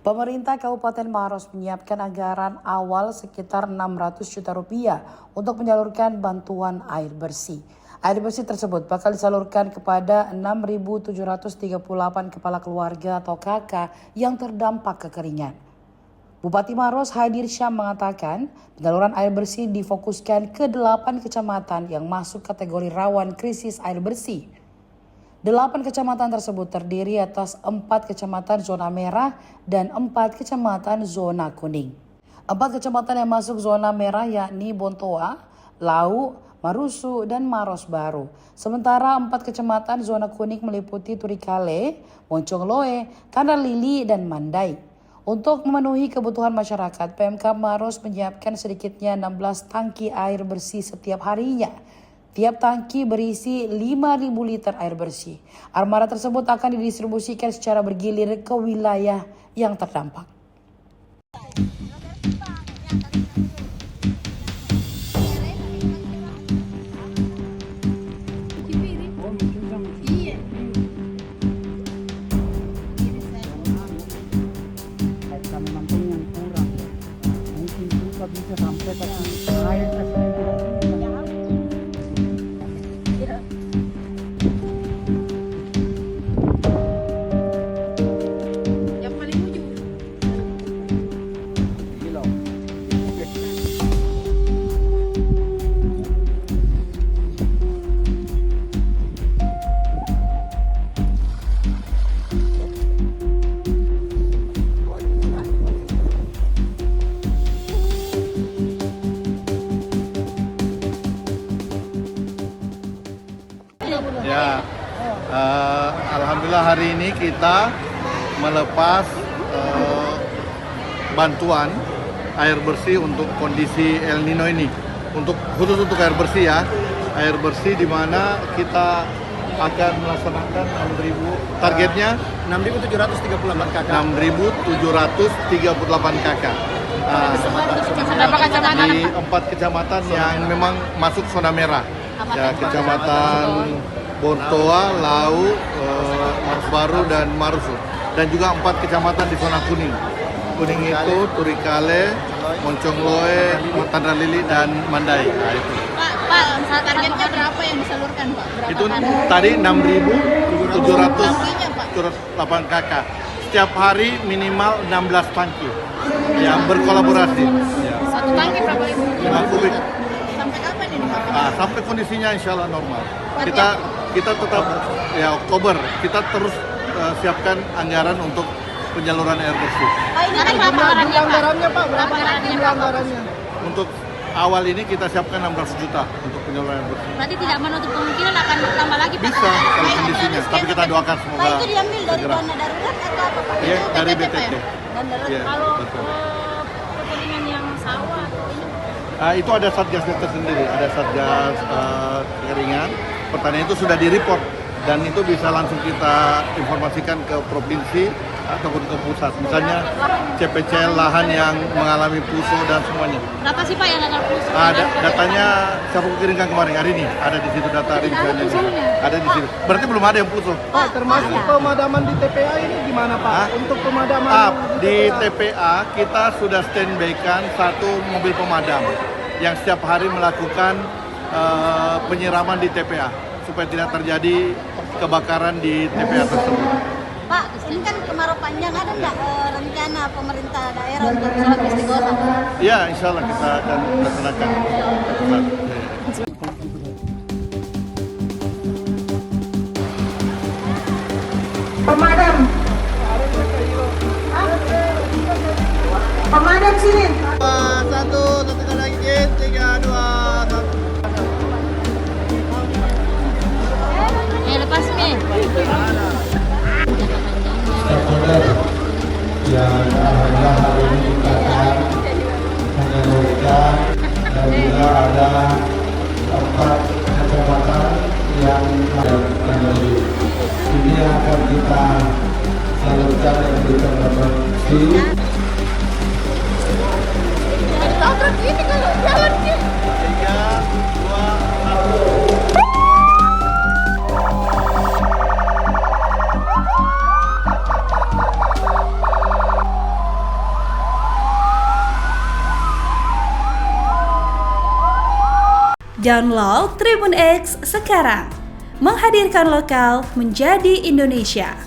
Pemerintah Kabupaten Maros menyiapkan anggaran awal sekitar 600 juta rupiah untuk menyalurkan bantuan air bersih. Air bersih tersebut bakal disalurkan kepada 6.738 kepala keluarga atau KK yang terdampak kekeringan. Bupati Maros Haidir Syam mengatakan penyaluran air bersih difokuskan ke 8 kecamatan yang masuk kategori rawan krisis air bersih. 8 kecamatan tersebut terdiri atas 4 kecamatan zona merah dan 4 kecamatan zona kuning. 4 kecamatan yang masuk zona merah yakni Bontoa, Lau, Marusu, dan Maros Baru. Sementara 4 kecamatan zona kuning meliputi Turikale, Moncongloe, Tanarlili, dan Mandai. Untuk memenuhi kebutuhan masyarakat, PMK Maros menyiapkan sedikitnya 16 tangki air bersih setiap harinya. Tiap tangki berisi 5.000 liter air bersih. Armada tersebut akan didistribusikan secara bergilir ke wilayah yang terdampak. Bisa sampai tapi air yang paling ujung. Ya, alhamdulillah hari ini kita melepas bantuan air bersih untuk kondisi El Nino ini. Khusus untuk air bersih ya, air bersih di mana kita akan melaksanakan 6.000, targetnya 6.738 kakak. 6.738 kakak. Di 4 kecamatan yang memang masuk zona merah. Ya, kecamatan Bontoa, Lau, Maros Baru, dan Marusu. Dan juga 4 kecamatan di zona kuning. Kuning itu Turikale, Moncongloe, Tanarlili, dan Mandai. Nah, itu. Pak, targetnya berapa yang disalurkan, Pak? Itu tadi 6.708 kakak. Setiap hari minimal 16 tangki yang berkolaborasi. Ya. Satu tangki berapa ribu? 5 kubik. Sampai kapan ini, Pak? Sampai kondisinya insya Allah normal. Kita tetap ya Oktober kita terus siapkan anggaran untuk penyaluran air bersih. Pak, ini kan berapa Anggarannya Pak, berapa anggarannya? Untuk awal ini kita siapkan 600 juta untuk penyaluran air bersih. Berarti tidak menutup kemungkinan akan bertambah lagi, Pak? Bisa kalau kondisinya, tapi kita doakan semoga Pak, itu diambil dari segera. dana darurat atau apa, Pak? Iya, Itu dari BTT, BTT. Pak, ya? Dan darurat. Iya, Kalau betul. pertandingan yang sawah ini Itu ada satgasnya tersendiri, ada satgas kekeringan. Pertanian itu sudah di-report dan itu bisa langsung kita informasikan ke provinsi ataupun ke pusat. Misalnya CPCL lahan yang mengalami puso dan semuanya. berapa sih, Pak, yang gagal puso? Datanya siapa kirimkan kemarin hari ini ada di situ data rinciannya. Ada di situ. Berarti belum ada yang puso. Pak, termasuk pemadaman di TPA ini gimana Pak? Untuk pemadaman Di TPA kita sudah standby-kan 1 mobil pemadam yang setiap hari melakukan penyiraman di TPA supaya tidak terjadi kebakaran di TPA tersebut. Pak, ini kan kemarau panjang, ada nggak rencana pemerintah daerah untuk sholat istiqomah? Ya, insya Allah kita akan laksanakan. Pemadam. Pemadam sini. 1 kali lagi, 3, 2, 1. Lepas nih. Yang alhamdulillah hari ini kita akan menyalurkan dan juga ada 4 kecamatan yang lebih. Ini akan kita salurkan dan berikan bersih. Download Tribun X sekarang. Menghadirkan lokal menjadi Indonesia.